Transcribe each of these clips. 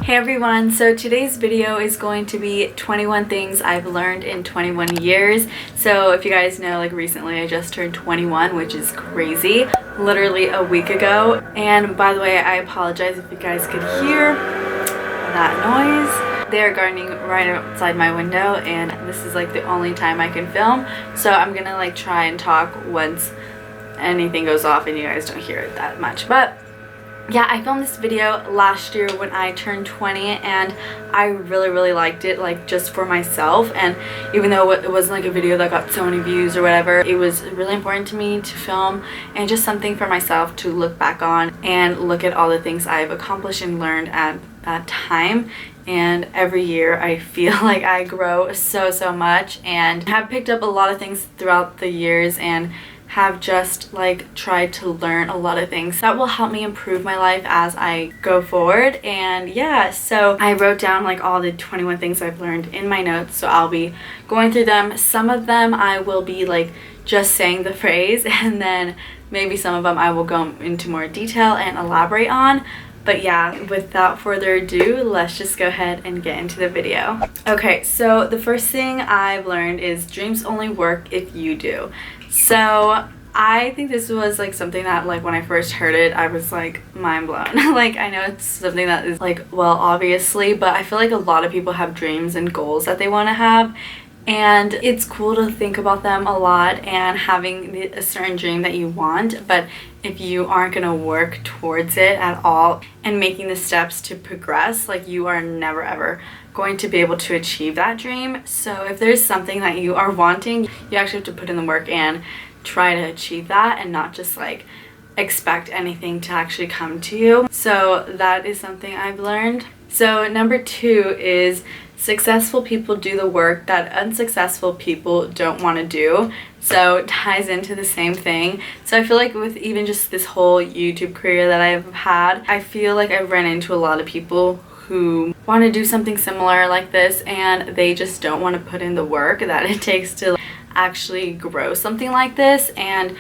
Hey everyone, so today's video is going to be 21 things I've learned in 21 years. So if you guys know, like recently I just turned 21, which is crazy, literally a week ago. And by the way, I apologize if you guys could hear that noise. They're gardening right outside my window and this is like the only time I can film. So I'm gonna like try and talk once anything goes off and you guys don't hear it that much. But yeah, I filmed this video last year when I turned 20 and I really liked it, like just for myself. And even though it wasn't like a video that got so many views or whatever, it was really important to me to film and just something for myself to look back on and look at all the things I've accomplished and learned at that time. And every year I feel like I grow so much and have picked up a lot of things throughout the years and have just like tried to learn a lot of things that will help me improve my life as I go forward. And yeah, so I wrote down like all the 21 things I've learned in my notes, so I'll be going through them. Some of them I will be like just saying the phrase, and then maybe some of them I will go into more detail and elaborate on. But yeah, without further ado, let's just go ahead and get into the video. Okay, so the first thing I've learned is dreams only work if you do. So I think this was like something that like when I first heard it, I was like mind blown. Like I know it's something that is like, well, obviously, but I feel like a lot of people have dreams and goals that they want to have. And it's cool to think about them a lot and having a certain dream that you want, but if you aren't going to work towards it at all and making the steps to progress, like you are never ever going to be able to achieve that dream. So if there's something that you are wanting, you actually have to put in the work and try to achieve that and not just like expect anything to actually come to you. So that is something I've learned. So number 2 is successful people do the work that unsuccessful people don't want to do. So it ties into the same thing. So I feel like with even just this whole YouTube career that I've had, I feel like I've run into a lot of people who want to do something similar like this and they just don't want to put in the work that it takes to actually grow something like this. And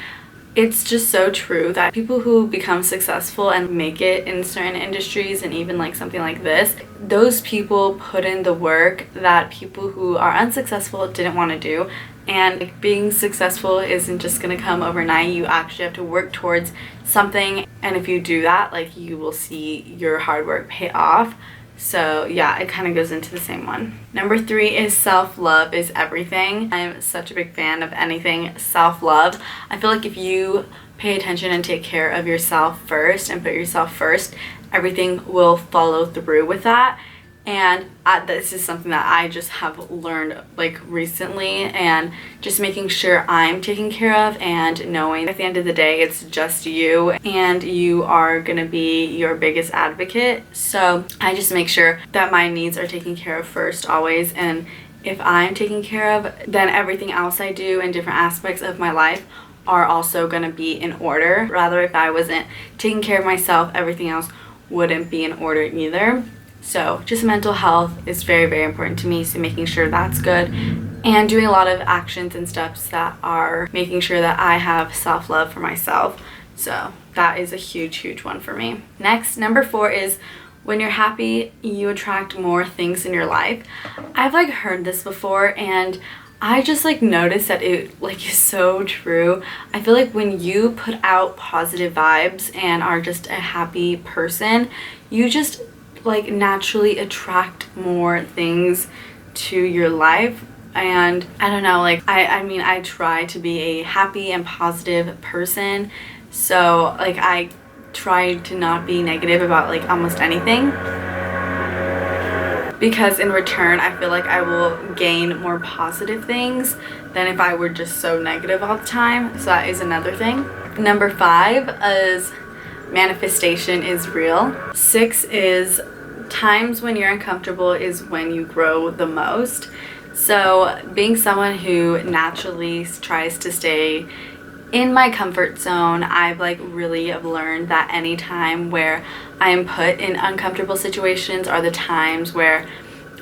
it's just so true that people who become successful and make it in certain industries and even like something like this, those people put in the work that people who are unsuccessful didn't want to do. And being successful isn't just gonna come overnight. You actually have to work towards something, and if you do that, like you will see your hard work pay off. So yeah, it kind of goes into the same one. Number 3 is self-love is everything. I'm such a big fan of anything self-love. I feel like if you pay attention and take care of yourself first and put yourself first, everything will follow through with that. And this is something that I just have learned like recently, and just making sure I'm taken care of and knowing at the end of the day it's just you and you are gonna be your biggest advocate. So I just make sure that my needs are taken care of first always, and if I'm taken care of, then everything else I do in different aspects of my life are also gonna be in order. Rather, if I wasn't taking care of myself, everything else wouldn't be in order either. So just mental health is very important to me, so making sure that's good and doing a lot of actions and steps that are making sure that I have self-love for myself. So that is a huge one for me. Next, number 4 is when you're happy, you attract more things in your life. I've like heard this before and I just like noticed that it like is so true. I feel like when you put out positive vibes and are just a happy person, you just like naturally attract more things to your life. And I don't know, like I mean I try to be a happy and positive person, so like I try to not be negative about like almost anything, because in return I feel like I will gain more positive things than if I were just so negative all the time. So that is another thing. Number 5 is manifestation is real. 6 is times when you're uncomfortable is when you grow the most. So being someone who naturally tries to stay in my comfort zone, I've like really have learned that any time where I am put in uncomfortable situations are the times where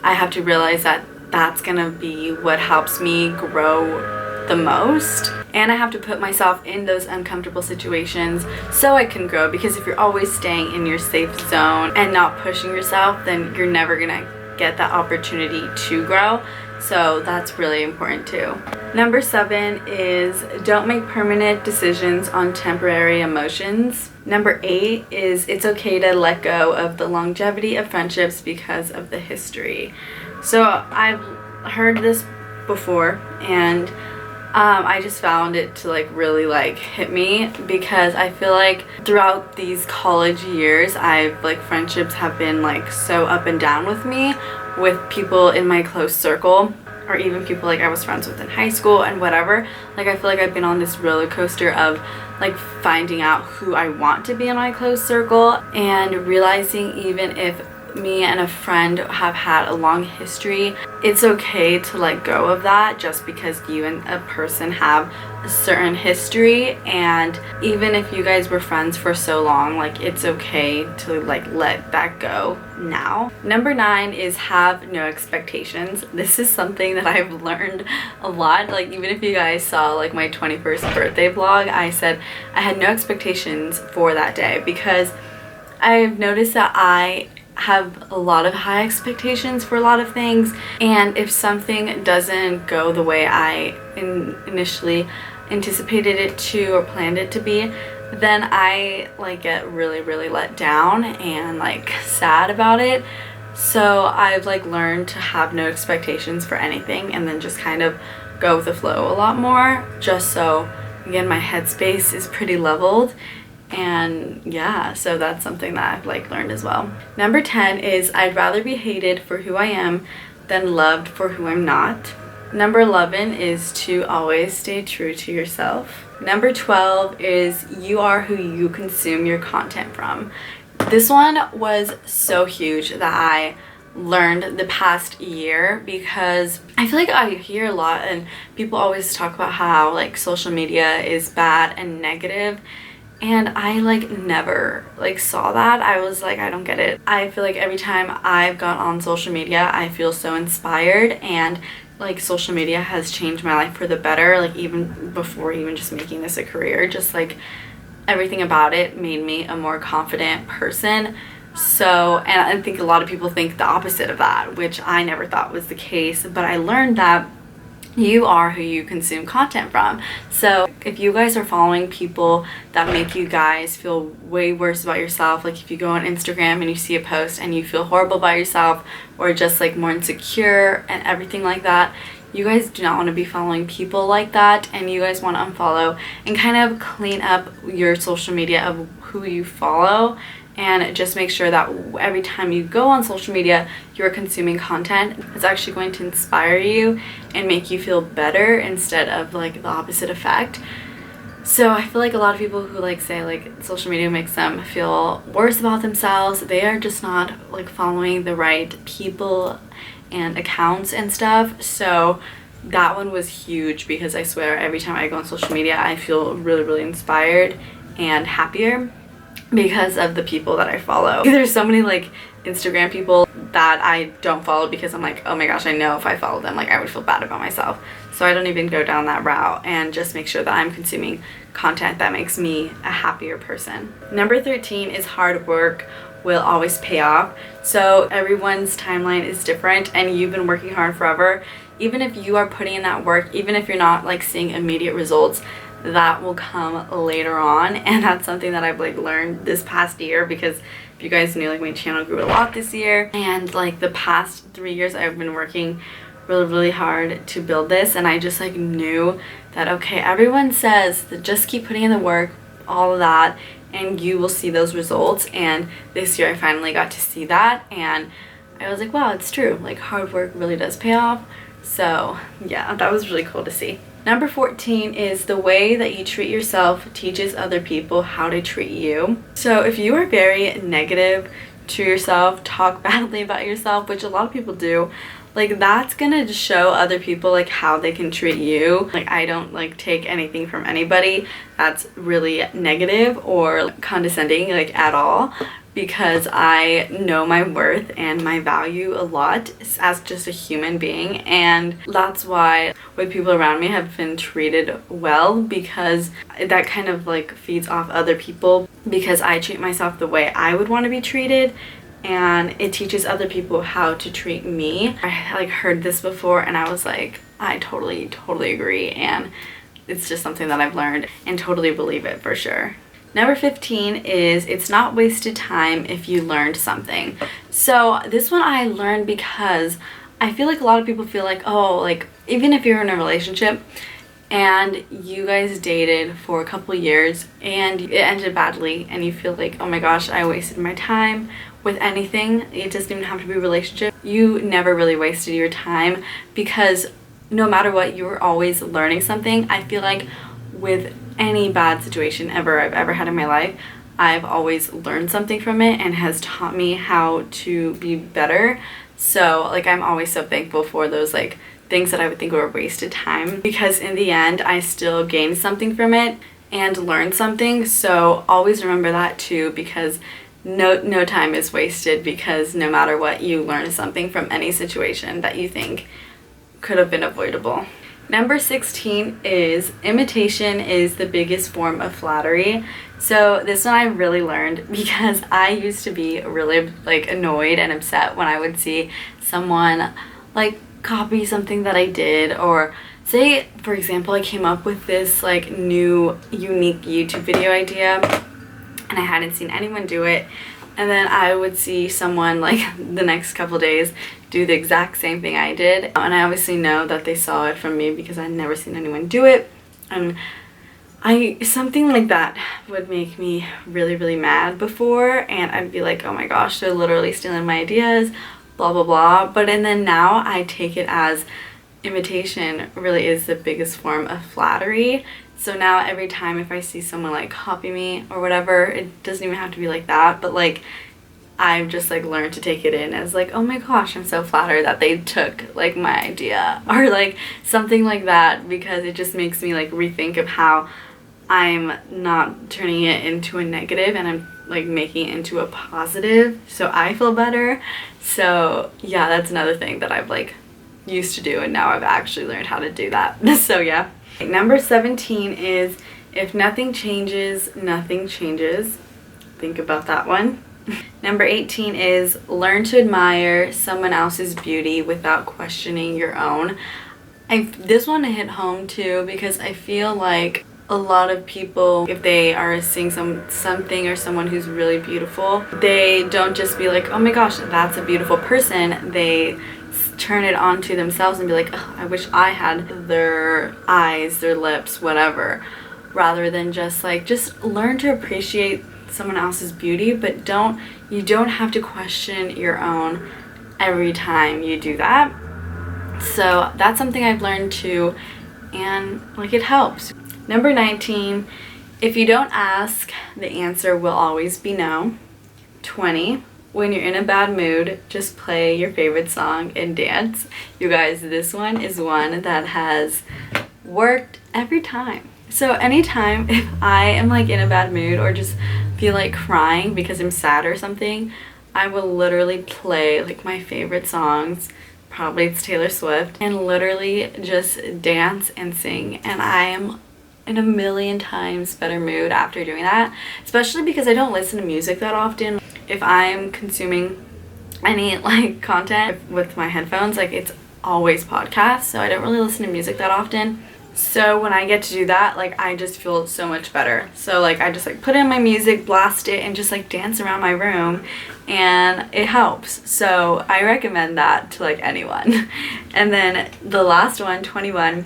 I have to realize that that's gonna be what helps me grow the most, and I have to put myself in those uncomfortable situations so I can grow, because if you're always staying in your safe zone and not pushing yourself, then you're never gonna get that opportunity to grow. So that's really important too. Number 7 is don't make permanent decisions on temporary emotions. Number 8 is it's okay to let go of the longevity of friendships because of the history. So I've heard this before, and I just found it to like really like hit me, because I feel like throughout these college years friendships have been like so up and down with me, with people in my close circle, or even people like I was friends with in high school and whatever. Like I feel like I've been on this roller coaster of like finding out who I want to be in my close circle, and realizing even if me and a friend have had a long history, it's okay to let go of that just because you and a person have a certain history. And even if you guys were friends for so long, like it's okay to like let that go now. Number 9 is have no expectations. This is something that I've learned a lot. Like even if you guys saw like my 21st birthday vlog, I said I had no expectations for that day, because I've noticed that I have a lot of high expectations for a lot of things, and if something doesn't go the way I initially anticipated it to or planned it to be, then I like get really let down and like sad about it. So I've like learned to have no expectations for anything, and then just kind of go with the flow a lot more, just so again my headspace is pretty leveled. And yeah, so that's something that I've like learned as well. Number 10 is I'd rather be hated for who I am than loved for who I'm not. Number 11 is to always stay true to yourself. Number 12 is you are who you consume your content from. This one was so huge that I learned the past year, because I feel like I hear a lot and people always talk about how like social media is bad and negative. And I like never like saw that. I was like, I don't get it. I feel like every time I've got on social media, I feel so inspired, and like social media has changed my life for the better. Like even before even just making this a career, just like everything about it made me a more confident person. So, and I think a lot of people think the opposite of that, which I never thought was the case, but I learned that you are who you consume content from. So if you guys are following people that make you guys feel way worse about yourself, like if you go on Instagram and you see a post and you feel horrible about yourself, or just like more insecure and everything like that, you guys do not want to be following people like that, and you guys want to unfollow and kind of clean up your social media of who you follow. And just make sure that every time you go on social media, you're consuming content that's actually going to inspire you and make you feel better, instead of like the opposite effect. So I feel like a lot of people who like say like social media makes them feel worse about themselves, they are just not like following the right people and accounts and stuff. So that one was huge, because I swear every time I go on social media, I feel really inspired and happier because of the people that I follow. There's so many like Instagram people that I don't follow, because I'm like, oh my gosh, I know if I follow them, like I would feel bad about myself. So I don't even go down that route, and just make sure that I'm consuming content that makes me a happier person. Number 13 is hard work will always pay off. So everyone's timeline is different, and you've been working hard forever. Even if you are putting in that work, even if you're not like seeing immediate results, that will come later on. And that's something that I've like learned this past year, because if you guys knew, like my channel grew a lot this year, and like the past 3 years I've been working really hard to build this, and I just like knew that okay, everyone says that just keep putting in the work, all of that, and you will see those results. And this year I finally got to see that, and I was like, wow, it's true, like hard work really does pay off. So yeah, that was really cool to see. Number 14 is the way that you treat yourself teaches other people how to treat you. So if you are very negative to yourself, talk badly about yourself, which a lot of people do, like that's gonna show other people like how they can treat you. Like I don't like take anything from anybody that's really negative or condescending like at all, because I know my worth and my value a lot as just a human being, and that's why with people around me have been treated well, because that kind of like feeds off other people, because I treat myself the way I would want to be treated, and it teaches other people how to treat me. I like heard this before and I was like, I totally agree, and it's just something that I've learned and totally believe it for sure. Number 15 is it's not wasted time if you learned something. So this one I learned because I feel like a lot of people feel like, oh, like even if you're in a relationship and you guys dated for a couple years and it ended badly and you feel like, oh my gosh, I wasted my time with anything. It doesn't even have to be a relationship. You never really wasted your time, because no matter what, you're always learning something. I feel like with any bad situation I've ever had in my life, I've always learned something from it and has taught me how to be better. So like I'm always so thankful for those like things that I would think were wasted time, because in the end I still gained something from it and learned something. So always remember that too, because no time is wasted, because no matter what, you learn something from any situation that you think could have been avoidable. Number 16 is imitation is the biggest form of flattery. So this one I really learned, because I used to be really like annoyed and upset when I would see someone like copy something that I did, or say for example I came up with this like new unique YouTube video idea and I hadn't seen anyone do it, and then I would see someone like the next couple days do the exact same thing I did, and I obviously know that they saw it from me because I'd never seen anyone do it, and something like that would make me really mad before, and I'd be like, oh my gosh, they're literally stealing my ideas, blah blah blah. But and then now I take it as imitation really is the biggest form of flattery. So now every time if I see someone like copy me or whatever, it doesn't even have to be like that, but like I've just like learned to take it in as like, oh my gosh, I'm so flattered that they took like my idea or like something like that, because it just makes me like rethink of how I'm not turning it into a negative and I'm like making it into a positive, so I feel better. So yeah, that's another thing that I've like used to do, and now I've actually learned how to do that. So yeah. Number 17 is if nothing changes, nothing changes. Think about that one. Number 18 is learn to admire someone else's beauty without questioning your own. This one hit home too, because I feel like a lot of people, if they are seeing something or someone who's really beautiful, they don't just be like, oh my gosh, that's a beautiful person. They turn it onto themselves and be like, oh, I wish I had their eyes, their lips, whatever, rather than just learn to appreciate someone else's beauty, but you don't have to question your own every time you do that. So that's something I've learned too, and like it helps. Number 19, if you don't ask, the answer will always be no. 20, when you're in a bad mood, just play your favorite song and dance. You guys, this one is one that has worked every time. So anytime if I am like in a bad mood or just feel like crying because I'm sad or something, I will literally play like my favorite songs, probably it's Taylor Swift, and literally just dance and sing, and I am in a million times better mood after doing that, especially because I don't listen to music that often. If I'm consuming any like content with my headphones, like it's always podcasts, so I don't really listen to music that often. So when I get to do that, like I just feel so much better. So like I just like put in my music, blast it, and just like dance around my room, and it helps. So I recommend that to like anyone. And then the last one, 21,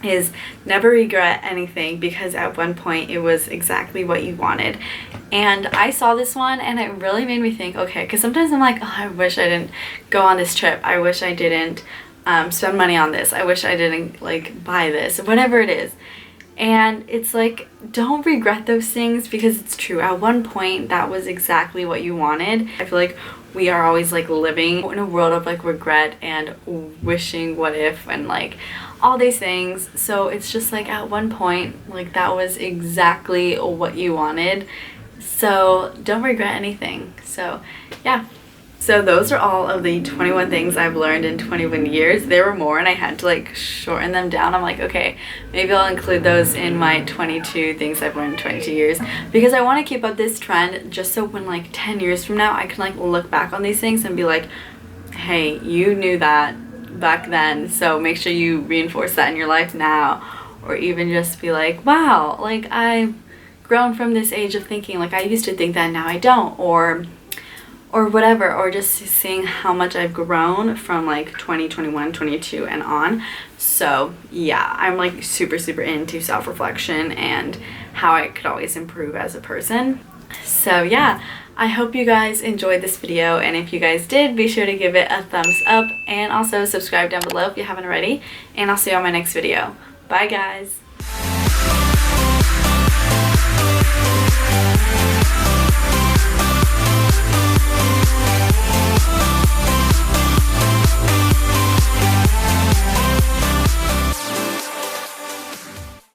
is never regret anything, because at one point it was exactly what you wanted. And I saw this one and it really made me think, okay, because sometimes I'm like, oh, I wish I didn't go on this trip, I wish I didn't spend money on this, I wish I didn't like buy this, whatever it is. And it's like, don't regret those things, because it's true, at one point that was exactly what you wanted. I feel like we are always like living in a world of like regret and wishing what if and like all these things. So it's just like at one point like that was exactly what you wanted, so don't regret anything. So yeah, so those are all of the 21 things I've learned in 21 years. There were more and I had to like shorten them down. I'm like, okay, maybe I'll include those in my 22 things I've learned in 22 years, because I want to keep up this trend just so when like 10 years from now I can like look back on these things and be like, hey, you knew that back then, so make sure you reinforce that in your life now. Or even just be like, wow, like I've grown from this age of thinking, like I used to think that, now I don't, or whatever, or just seeing how much I've grown from like 2021, 22 and on. So yeah, I'm like super into self-reflection and how I could always improve as a person. So yeah, I hope you guys enjoyed this video, and if you guys did, be sure to give it a thumbs up and also subscribe down below if you haven't already, and I'll see you on my next video. Bye guys.